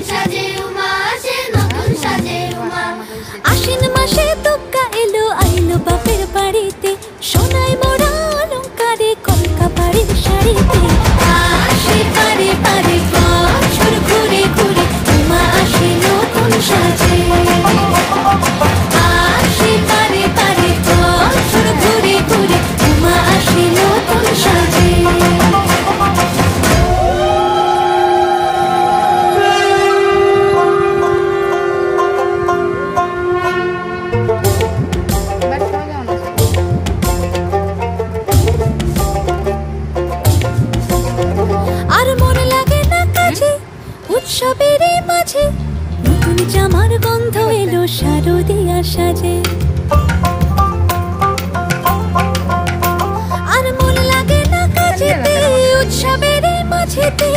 সাজে উমা আসে, নতুন সাজে উমা। আশ্বিন মাসে দুগ্গা এলো আইলো বাপের বাড়িতে, সোনায় মোড়া অলংকারে কলকা বাড়ির শাড়িতে। আসে পারে পারে বছর ঘুরে ঘুরে, উমা আসে নতুন সাজে। আসে পারে পারে বছর ঘুরে ঘুরে, উমা আসে নতুন সাজে। আর মন লাগে না কাজে, উৎসবের মাঝে নতুন জামার গন্ধ এলো শারদিয়া সাজে। আর মন লাগে না কাজেতে, উৎসবের মাঝেতে